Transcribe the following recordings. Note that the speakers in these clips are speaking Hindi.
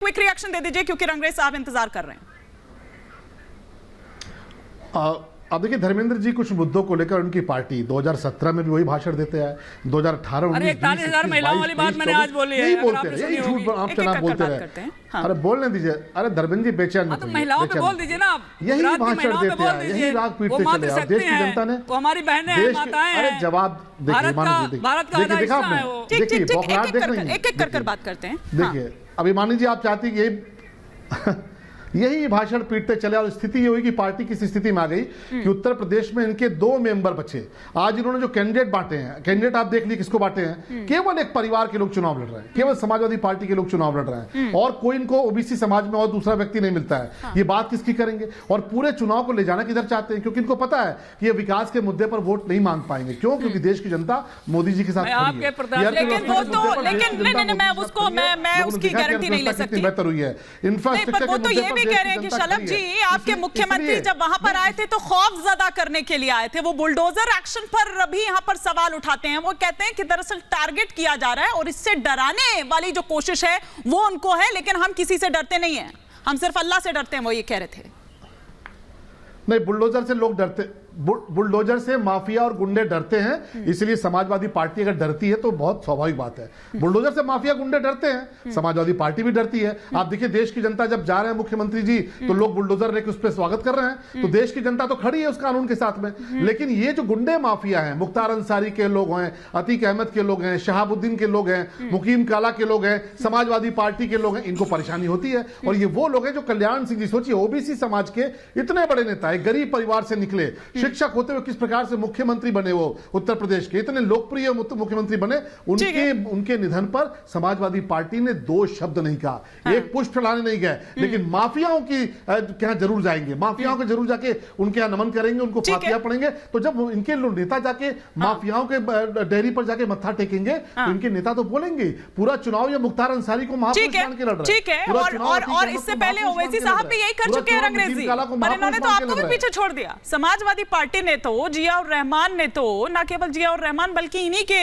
क्विक रिएक्शन दे दीजिए क्योंकि रंगरेज साहब इंतजार कर रहे हैं। अब देखिए धर्मेंद्र जी कुछ मुद्दों को लेकर उनकी पार्टी 2017 में भी वही भाषण देते हैं, 2018 अरे 41,000 महिलाओं वाली बात मैंने आज बोली है। यही बोलते हैं, यही झूठ आप चनाब बोलते रहे। अरे बोलने दीजिए, अरे धर्मेंद्र जी बेचैन मत होइए, महिलाओं पे बोल दीजिए ना, यही भाषण देते हैं, यही राग पीटते चले। अब देश की जनता ने, वो हमारी बहनें हैं, माताएं हैं। अरे जवाब देखिए, भारत का देखा आपने, देखिए बौखलाहट देख रही हैं, एक एक कर बात करते हैं। देखिए अभिमानी जी आप चाहती कि यही भाषण पीटते चले और स्थिति ये हुई कि पार्टी किस स्थिति में आ गई कि उत्तर प्रदेश में इनके 2 मेंबर बचे। आज इन्होंने जो कैंडिडेट बांटे हैं, कैंडिडेट आप देख ली किसको बांटे हैं, केवल एक परिवार के लोग चुनाव लड़ रहे हैं, केवल समाजवादी पार्टी के लोग चुनाव लड़ रहे हैं और कोई इनको ओबीसी समाज में और दूसरा व्यक्ति नहीं मिलता है। ये बात किसकी करेंगे और पूरे चुनाव को ले जाना किधर चाहते हैं, क्योंकि इनको पता है कि ये विकास के मुद्दे पर वोट नहीं मांग पाएंगे। क्यों? क्योंकि देश की जनता मोदी जी के साथ खड़ी है। लेकिन मैं उसकी गारंटी नहीं ले सकती। बेहतर हुई है इंफ्रास्ट्रक्चर के मुद्दे पर, भी कह रहे हैं कि शलभ जी आपके मुख्यमंत्री जब वहां पर आए थे तो खौफ ज़्यादा करने के लिए आए थे। वो बुलडोजर एक्शन पर भी यहां पर सवाल उठाते हैं। वो कहते हैं कि दरअसल टारगेट किया जा रहा है और इससे डराने वाली जो कोशिश है वो उनको है, लेकिन हम किसी से डरते नहीं हैं, हम सिर्फ अल्लाह से डरते हैं। वो ये कह रहे थे। नहीं, बुलडोजर से लोग डरते, बुलडोजर से माफिया और गुंडे डरते हैं, इसलिए समाजवादी पार्टी अगर डरती है तो बहुत स्वाभाविक बात है। बुलडोजर से माफिया गुंडे डरते हैं, समाजवादी पार्टी भी डरती है। आप देखिए देश की जनता जब जा रहे हैं मुख्यमंत्री जी तो लोग बुलडोजर लेकर उस पर स्वागत कर रहे हैं, तो देश की जनता तो खड़ी है उस कानून के साथ में। लेकिन ये जो गुंडे माफिया हैं, मुख्तार अंसारी के लोग हैं, अतीक अहमद के लोग हैं, शहाबुद्दीन के लोग हैं, मुकीम काला के लोग हैं, समाजवादी पार्टी के लोग हैं, इनको परेशानी होती है। और ये वो लोग हैं जो कल्याण सिंह जी, सोचिए ओबीसी समाज के इतने बड़े नेता, एक गरीब परिवार से निकले, शिक्षक होते हुए किस प्रकार से मुख्यमंत्री बने, वो उत्तर प्रदेश के इतने लोकप्रिय मुख्यमंत्री बने, उनके निधन पर समाजवादी पार्टी ने 2 शब्द नहीं कहा, एक पुष्प फैलाने नहीं गए, लेकिन माफियाओं की क्या जरूर जाएंगे, माफियाओं के जरूर जाके उनके यहाँ नमन करेंगे, उनको फातिया पड़ेंगे। तो जब इनके नेता जाके माफियाओं के डेयरी पर जाके मत्था टेकेंगे तो इनके नेता तो बोलेंगे पूरा चुनाव ये मुख्तार अंसारी को महापुरुष मान के लड़ रहे हैं। ठीक है, और इससे पहले ओवैसी साहब भी यही कर चुके हैं रंगरेज जी, पर इन्होंने तो आपको भी पीछे छोड़ दिया। समाजवादी पार्टी ने तो, जियाउर रहमान ने तो, ना केवल जियाउर रहमान बल्कि इन्हीं के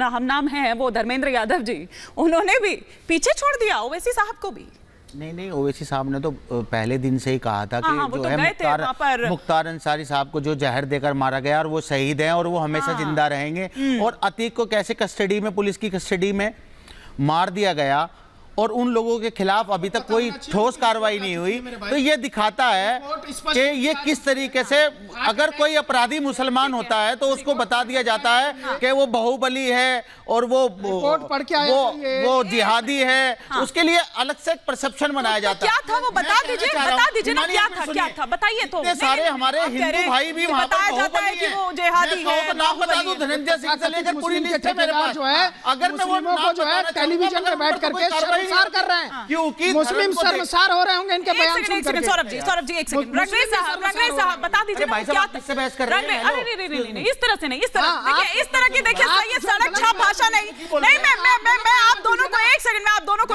हम नाम है वो धर्मेंद्र यादव जी, उन्होंने भी पीछे छोड़ दिया ओवैसी साहब को भी। नहीं, ओवैसी साहब ने तो पहले दिन से ही कहा था कि जो है मुख्तार अंसारी साहब को जो जहर देकर मारा गया और वो शहीद हैं और वो हमेशा जिंदा रहेंगे, और अतीक को कैसे कस्टडी में, पुलिस की कस्टडी में मार दिया गया और उन लोगों के खिलाफ अभी तक कोई ठोस कार्रवाई नहीं हुई। तो ये दिखाता है कि ये किस तरीके से, अगर कोई अपराधी मुसलमान होता है तो उसको बता दिया जाता है कि वो बाहुबली है और वो जिहादी है, उसके लिए अलग से एक परसेप्शन बनाया जाता है। क्या था वो बता दीजिए ना, क्या था बताइए। तो सारे हमारे हिंदू भाई भी वहां पर बाहुबली है, वो जिहादी है, नाम बता दूं, धनंजय सिंह से लेकर पूरी लिस्ट है मेरे पास। अगर मैं वो जो है टेलीविजन पे बैठ करके शर्मसार कर रहे हैं, क्योंकि मुस्लिम शर्मसार हो रहे होंगे इनके बयान सुनकर। सौरभ जी एक सेकंड, रंगरेज साहब बता दीजिए भाई साहब किससे बहस कर रहे हैं? नहीं, इस तरह से नहीं, इस तरह की देखिए ये सड़क छाप भाषा नहीं, मैं आप दोनों को एक सेकंड में आप दोनों को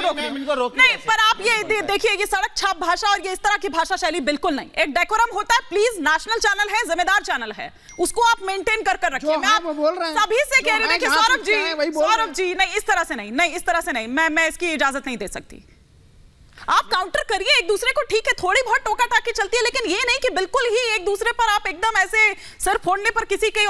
रोक नहीं, पर आप ये देखिए ये सड़क छाप भाषा और ये इस तरह की भाषा शैली बिल्कुल नहीं। एक डेकोरम होता है, प्लीज, नेशनल चैनल है, जिम्मेदार चैनल है, उसको आप मेंटेन कर रखिए। मैं सभी से कह रही हूं कि सौरभ जी नहीं, इस तरह से नहीं, मैं इसकी इजाजत नहीं दे सकती। आप काउंटर करिए एक दूसरे को, ठीक है, थोड़ी बहुत टोका टाकी चलती है, लेकिन ये नहीं कि बिल्कुल ही एक दूसरे पर आप एकदम ऐसे सर फोड़ने पर किसी के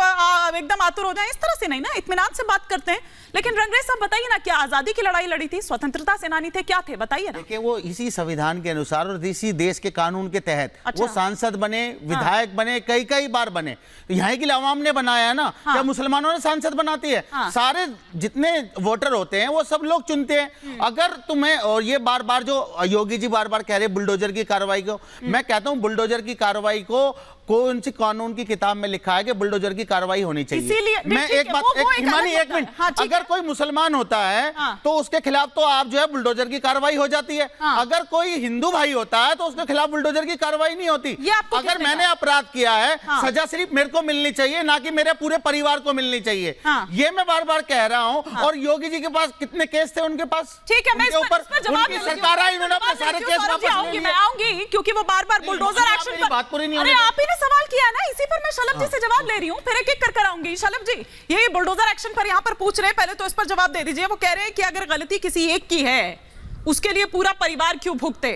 एकदम आतुर हो जाए, इस तरह से नहीं ना, इत्मीनान से बात करते हैं। लेकिन रंगरेज साहब बताइए ना, क्या आजादी की लड़ाई लड़ी थी, स्वतंत्रता सेनानी थे, क्या थे, बताइए ना। देखिए वो इसी संविधान के अनुसार और इसी देश के कानून के तहत वो सांसद बने, विधायक बने, कई बार बने। यहाँ के लिए अवाम ने बनाया है ना, क्या मुसलमानों ने सांसद बनाती है? सारे जितने वोटर होते हैं वो सब लोग चुनते हैं। अगर तुम्हें, और ये बार जो योगी जी बार कह रहे बुलडोजर की कार्रवाई को, मैं कहता हूं बुलडोजर की कार्रवाई को कौन सी कानून की किताब में लिखा है कि बुलडोजर की कार्रवाई होनी चाहिए? मैं एक बात, एक मिनट, अगर कोई मुसलमान होता है तो उसके खिलाफ तो आप जो है बुलडोजर की कार्रवाई हो जाती है। अगर कोई हिंदू भाई होता है तो उसके खिलाफ बुलडोजर की कार्रवाई नहीं होती। अगर मैंने अपराध किया है, सजा सिर्फ मेरे को मिलनी चाहिए, ना कि मेरे पूरे परिवार को मिलनी चाहिए। ये मैं बार कह रहा हूं। और योगी जी के पास कितने केस थे उनके पास? ठीक है, मैं इस पर जवाब दूंगी। सरकार आई, उन्होंने अपने सारे केस वापस लिए। मैं आऊंगी क्योंकि वो बार बुलडोजर एक्शन पर बात पूरी नहीं होगी। आप ही ने सवाल किया ना, इसी पर मैं शलभ जी से जवाब ले रही हूँ, फिर एक कर आऊंगी। शलभ जी, यही बुलडोजर एक्शन पर यहाँ पर पूछ रहे हैं, पहले तो इस पर जवाब दे दीजिए। वो कह रहे हैं कि अगर गलती किसी एक की है उसके लिए पूरा परिवार क्यों भुगते?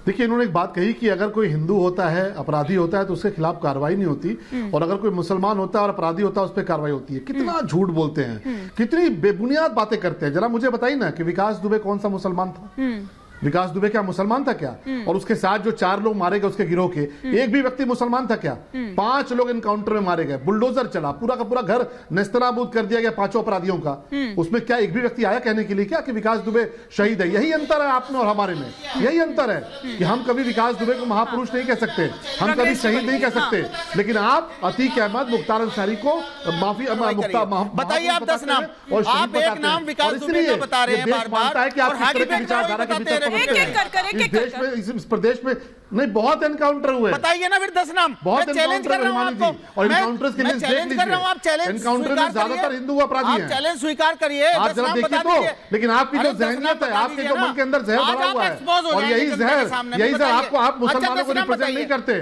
देखिए, इन्होंने एक बात कही कि अगर कोई हिंदू होता है, अपराधी होता है, तो उसके खिलाफ कार्रवाई नहीं होती, और अगर कोई मुसलमान होता है और अपराधी होता है, उस पर कार्रवाई होती है। कितना झूठ बोलते हैं, कितनी बेबुनियाद बातें करते हैं। जरा मुझे बताइए ना कि विकास दुबे कौन सा मुसलमान था? विकास दुबे क्या मुसलमान था क्या? और उसके साथ जो 4 लोग मारे गए उसके गिरोह के, एक भी व्यक्ति मुसलमान था क्या? 5 लोग एनकाउंटर में मारे गए, बुलडोजर चला, पूरा का पूरा घर नेस्तनाबूद कर दिया गया 5 अपराधियों का। उसमें क्या एक भी व्यक्ति आया कहने के लिए क्या कि विकास दुबे शहीद है? यही अंतर है आप में और हमारे में, यही अंतर है कि हम कभी विकास दुबे को महापुरुष नहीं कह सकते, हम कभी शहीद नहीं कह सकते, लेकिन आप अतीक अहमद, मुख्तार अंसारी को माफिया बताइए आप 10 नाम, और आप एक नाम विकास दुबे का बता रहे हैं बार-बार, है कि आप किस तरह की विचारधारा के भीतर देश में, इस प्रदेश में नहीं बहुत एनकाउंटर हुए। बताइए ना फिर 10 नाम। बहुत चैलेंज कर रहा हूं आपको, और एनकाउंटर्स के लिए चैलेंज कर रहा हूं, आप चैलेंज एनकाउंटर में ज्यादातर हिंदू अपराधी हैं। आप चैलेंज स्वीकार करिए, आप जरा देखिए तो, लेकिन आपकी जो जहनियत है, आपके जो मन के अंदर जहर भरा हुआ है, और यही जहर आपको, आप मुसलमानों को रिप्रेजेंट नहीं करते,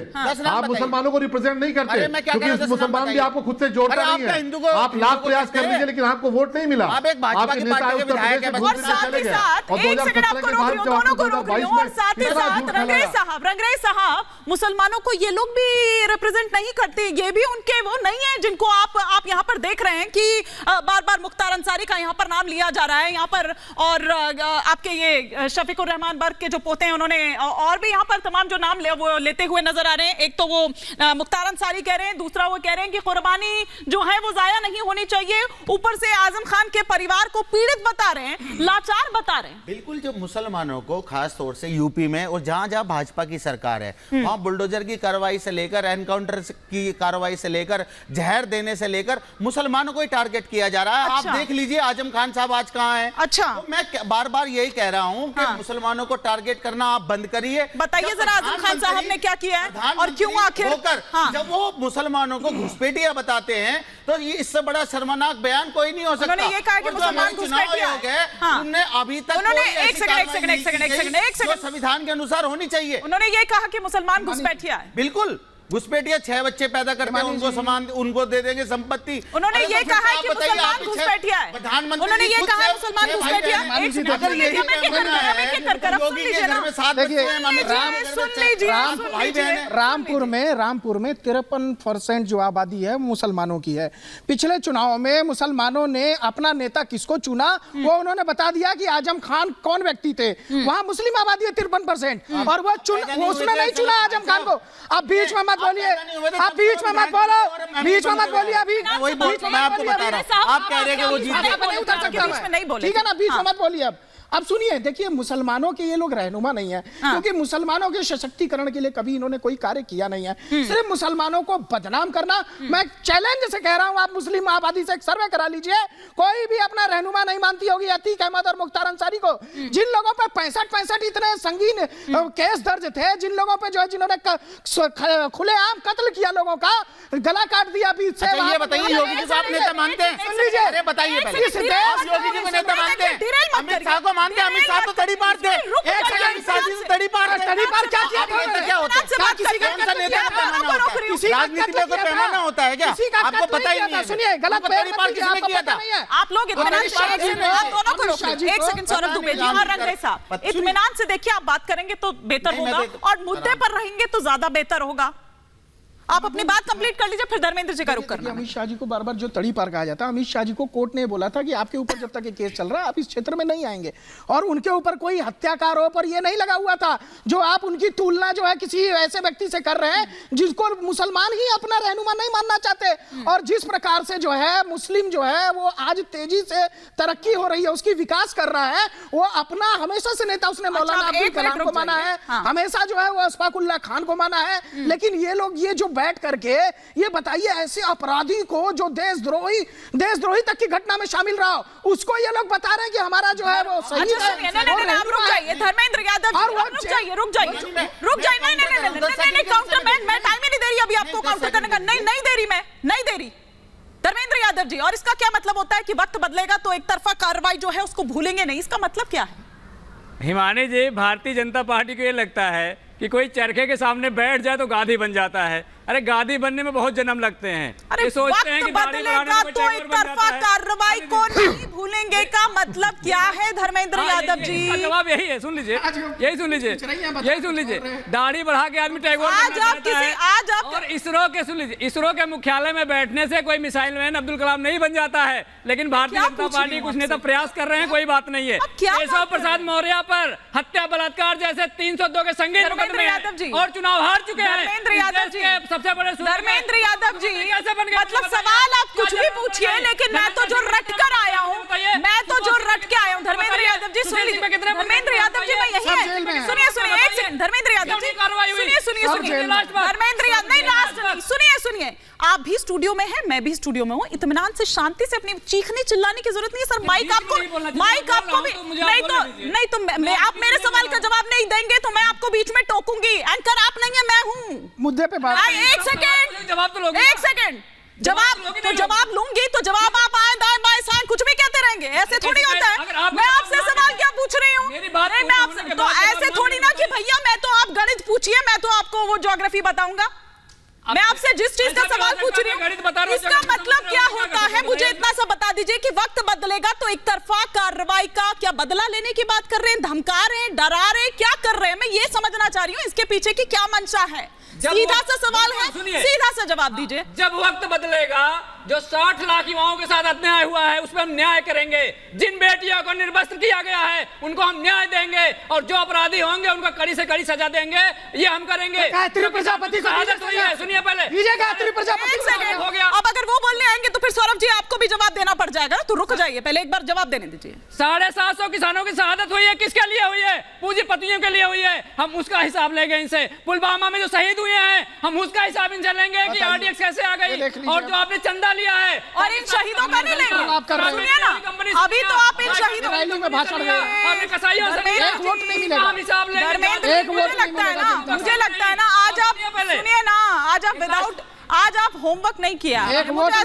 आप मुसलमानों को रिप्रेजेंट नहीं करते, क्योंकि मुसलमान भी आपको खुद से जोड़ता नहीं है। आप लाख प्रयास कर लीजिए, लेकिन आपको वोट नहीं मिला। आप एक भाजपा की पार्टी के विधायक हैं, और साथ ही साथ एक सेकंड आपको रोक रही हूं, दोनों को रोक रही हूं, और साथ ही साथ रंगरेज साहब, मुसलमानों को ये लोग भी रिप्रेजेंट नहीं करते, ये भी उनके वो नहीं है जिनको आप यहाँ पर देख रहे हैं कि बार बार मुख्तार अंसारी का यहाँ पर नाम लिया जा रहा है यहाँ पर, और आपके ये शफीकुर रहमान बर्क के जो पोते हैं उन्होंने और भी यहाँ पर तमाम जो नाम वो लेते हुए नजर आ रहे हैं। एक तो वो मुख्तार अंसारी कह रहे हैं, दूसरा वो कह रहे हैं कि कुर्बानी जो है वो जाया नहीं होनी चाहिए, ऊपर से आजम खान के परिवार को पीड़ित बता रहे हैं, लाचार बता रहे हैं। बिल्कुल, जो मुसलमानों को खास तौर से यूपी में और जहां जहां भाजपा की सरकार है वहां बुलडोजर की कार्रवाई से लेकर एनकाउंटर की कार्रवाई से लेकर जहर देने से लेकर मुसलमानों को ही टारगेट किया जा रहा है। अच्छा। आप देख लीजिए आजम खान साहब आज कहां हैं। अच्छा, तो मैं बार बार यही कह रहा हूं कि मुसलमानों को टारगेट करना आप बंद करिए। बताइए जरा आजम खान साहब ने क्या किया है और क्यों आखिर जब वो मुसलमानों को घुसपैठिया बताते हैं तो ये इससे बड़ा शर्मनाक बयान कोई नहीं हो सकता। उन्होंने ये कहा कि मुसलमान घुसपैठिया है। उन्होंने अभी तक उन्होंने एक सेकंड संविधान के अनुसार होनी चाहिए। उन्होंने ये कहा कि मुसलमान घुसपैठिया है। बिल्कुल, घुसपैठिया 6 बच्चे पैदा करते हैं, उनको समान उनको दे देंगे संपत्ति। उन्होंने ये कहा है कि मुसलमान घुसपैठिया है। प्रधानमंत्री उन्होंने ये कहा है मुसलमान घुसपैठिया है। रामपुर में 53% जो आबादी है मुसलमानों की है। पिछले चुनाव में मुसलमानों ने अपना नेता किसको चुना वो उन्होंने बता दिया कि आजम खान कौन व्यक्ति थे। वहां मुस्लिम आबादी है 53%, और वो उसने नहीं चुना आजम खान को। अब बीच में बोलिए, आप बीच में मत बोलो, बीच में मत बोलिए। अभी वही मैं आपको बता रहा हूं, आप कह रहे हैं कि वो जीत गए, ठीक है ना, बीच में मत बोलिए। अब सुनिए, देखिए मुसलमानों के ये लोग रहनुमा नहीं है, क्योंकि मुसलमानों के सशक्तिकरण के लिए कभी इन्होंने कोई कार्य किया नहीं है। सिर्फ मुसलमानों को बदनाम करना। मैं चैलेंज से कह रहा हूं, आप मुस्लिम आबादी से एक सर्वे करा लीजिए, कोई भी अपना रहनुमा नहीं मानती होगी अतीक अहमद और मुख्तार अंसारी को। जिन लोगों पे 65 इतने संगीन केस दर्ज थे, जिन लोगों पे जो है जिन्होंने खुलेआम कत्ल किया, लोगों का गला काट दिया बीच से। ये बताइए, योगी जी को आप नेता मानते हैं? सुन लीजिए, अरे बताइए पहले, आप योगी जी को नेता मानते हैं? अमित शाह को मानते हैं? अमित शाह तो तड़ी पार थे। एक सेकंड, शादी से तड़ी पार थे। तड़ी पार क्या किया? क्या होता है? किसी का कौन सा नेता का पैमाना होता है? राजनीति में कोई पैमाना होता है क्या? आपको पता ही नहीं है। सुनिए, गलत तड़ी पार किसने किया था? आप लोग इत्मीनान से, आप दोनों को रोकिए। एक सेकंड सौरभ दुबे जी और रंगरेज साहब, इत्मीनान से देखिए, आप बात करेंगे तो बेहतर होगा और मुद्दे पर रहेंगे तो ज्यादा बेहतर होगा। आप अपनी बात कंप्लीट कर लीजिए, फिर धर्मेंद्र जी का रुख करना। अमित शाह जी को बार बार जो तड़ी पार कहा जाता है, अमित शाह जी को कोर्ट ने बोला था कि आपके ऊपर जब तक ये केस चल रहा है आप इस क्षेत्र में नहीं आएंगे, और उनके ऊपर कोई हत्या का आरोप और ये नहीं लगा हुआ था जो आप उनकी तुलना जो है किसी ऐसे व्यक्ति से कर रहे हैं जिसको मुसलमान ही अपना रहनुमा नहीं मानना चाहते। और जिस प्रकार से जो है मुस्लिम जो है वो आज तेजी से तरक्की हो रही है, उसकी विकास कर रहा है, वो अपना हमेशा से नेता उसने मौलाना अब्दुल कलाम को माना है, हमेशा जो है वो अशफाकुल्लाह खान को माना है। लेकिन ये लोग ये जो बैठ करके ये बताइए, ऐसे अपराधी को जो देशद्रोही तक की घटना में शामिल रहा हो, उसको ये लोग बता रहे हैं कि हमारा जो है वो सही है। रुक जाइए धर्मेंद्र यादव, रुक जाइए, नहीं काउंटर, मैं टाइम ही नहीं दे रही अभी आपको काउंटर करने का, नहीं दे रही धर्मेंद्र यादव जी। और इसका क्या मतलब होता है कि वक्त बदलेगा तो एक तरफा कार्रवाई जो है उसको भूलेंगे नहीं, इसका मतलब क्या है? हिमानी जी, भारतीय जनता पार्टी को ये लगता है कि कोई चरखे के सामने बैठ जाए तो गाधी बन जाता है। अरे गादी बनने में बहुत जन्म लगते हैं। अरे ये सोचते हैं कि वक्त दाढ़ी बढ़ाने बदलेगा में तो टैगोर एक बन तरफा जाता है। कार्रवाई को नहीं भूलेंगे का मतलब क्या है धर्मेंद्र यादव जी? इसका जवाब यही है, सुन लीजिए, यही सुन लीजिए, यही सुन लीजिए। दाढ़ी बढ़ा के आदमी टैगोर आज बनना आप चाहता किसी है। आज आप और इसरो के, सुन लीजिए, इसरो के मुख्यालय में बैठने से कोई मिसाइल मैन अब्दुल कलाम नहीं बन जाता है, लेकिन भारतीय क्या जनता पूछ रही पार्टी हूँ कुछ आपसे? नेता प्रयास कर रहे हैं, कोई बात नहीं है। अब क्या केशव बात कर प्रसाद रहे हैं? मौर्य पर हत्या बलात्कार जैसे 302 के संगीन धर्मेंद्र मुकदमे यादव जी, हैं और चुनाव हार चुके हैं। धर्मेंद्र इस यादव देश जी, के सबसे बड़े सूरत धर्मेंद्र में यादव जी, कैसे बन गए? मतलब बताइए। सवाल आप कुछ क्या भी जवाब पूछिए, बताइए? लेकिन मैं तो जो रट कर आया हूँ, मैं तो जो रट के आया हूँ धर्मेंद्र यादव जी, सुन लीजिए, धर्मेंद्र यादव जी मैं यही सब है, जेल में हैं। सुनिए सुनिए एक सेकंड धर्मेंद्र यादव जी, सुनिए सुनिए सब सुनिए जेल में। धर्मेंद्र यादव नहीं, लास्ट नहीं, सुनिए सुनिए, आप भी स्टूडियो में हैं, मैं भी स्टूडियो में हूँ, इत्मीनान से शांति से अपनी चीखने चिल्लाने की जरूरत नहीं है सर। माइक आपको भी नहीं तो मैं आप मेरे सवाल का जवाब नहीं देंगे तो मैं आपको बीच में टोकूंगी। एंकर आप नहीं है, मैं हूँ। मुद्दे पे बात एक सेकंड, जवाब तो लोगे। एक सेकंड, जवाब लूंगी तो जवाब आप आए दाएं बाएं साएं कुछ भी कहते रहेंगे, ऐसे थोड़ी होता है। मैं आपसे सवाल क्या पूछ रही हूँ? नहीं मैं आपसे तो ऐसे थोड़ी ना कि भैया मैं तो आप गणित पूछिए, मैं तो आपको वो ज्योग्राफी बताऊंगा। मैं आपसे जिस चीज का सवाल पूछ रही हूँ इसका मतलब क्या होता है, मुझे इतना सा बता दीजिए कि वक्त बदलेगा तो एक तरफा कार्रवाई का क्या बदला लेने की बात कर रहे हैं, धमका रहे हैं, डरा रहे हैं, क्या कर रहे हैं? मैं ये समझना चाह रही हूँ इसके पीछे की क्या मंशा है। सीधा सा सवाल है, सीधा सा जवाब दीजिए। जब वक्त बदलेगा, जो 60 लाख युवाओं के साथ अन्याय हुआ है उस पर हम न्याय करेंगे। जिन बेटियों को निर्वस्त्र किया गया है उनको हम न्याय देंगे और जो अपराधी होंगे उनको कड़ी से कड़ी सजा देंगे, ये हम करेंगे। गायत्री प्रजापति को शहादत हुई है, सुनिए पहले। गायत्री प्रजापति एक सेकंड हो गया। अब अगर वो बोलने आएंगे तो फिर सौरभ जी आपको भी जवाब देना पड़ जाएगा ना, तो रुक जाइए, पहले एक बार जवाब देने दीजिए। 750 किसानों की शहादत हुई है, किसके लिए हुई है? पूंजीपतियों के लिए हुई है। हम उसका हिसाब लेंगे इनसे। पुलवामा में जो शहीद हुए हैं हम उसका हिसाब इनसे लेंगे कि आरडीएक्स कैसे आ गई और जो आपने चंदा लिया है और इन शहीदों का नहीं लेंगे, सुनिए ना, अभी तो आप इन शहीदों रैली में भाषण दे आपने कसाईयों से एक वोट नहीं मिलेगा। हम हिसाब लेंगे। धर्मेंद्र एक वोट नहीं मिलेगा जनता मुझे लगता है ना आज आप सुनिए ना, आज आप होमवर्क नहीं किया, एक मुझे वोट ऐसा